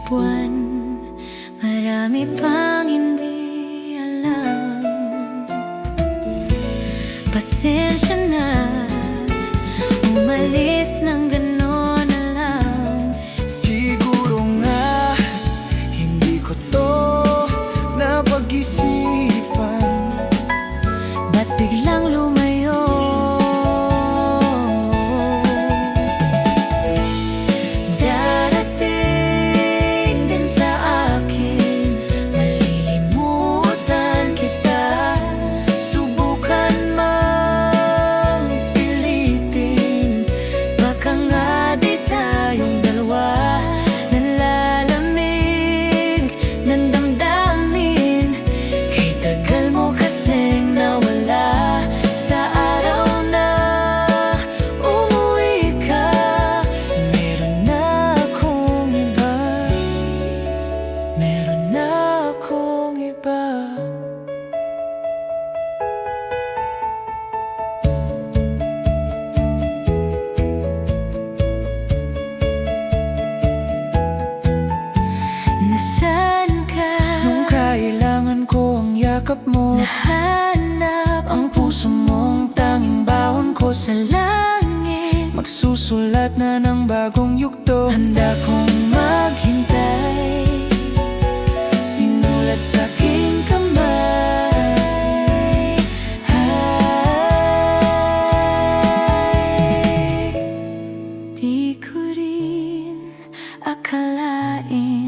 buwan, marami pang hindi alam. Pasensya na, umalis ng gano'n na lang. Siguro nga hindi ko to napag-isipan. Ba't biglang lumayo? Darating din sa akin, malilimutan kita. Subukan mang pilitin, baka nga di tayong dalawa nalalamig ng damdamin. Kay tagal mo kasing nawala sa araw na umuwi ka. Meron na akong iba, meron na akong iba. Nasaan ka? Nung kailangan ko ang yakap mo, Nahanap ang puso mong tanging baon ko sa langit. magsusulat na ng bagong yugto. Handa kong maghintay, sinulat sa aking kamay. Ay, di ko rin akalain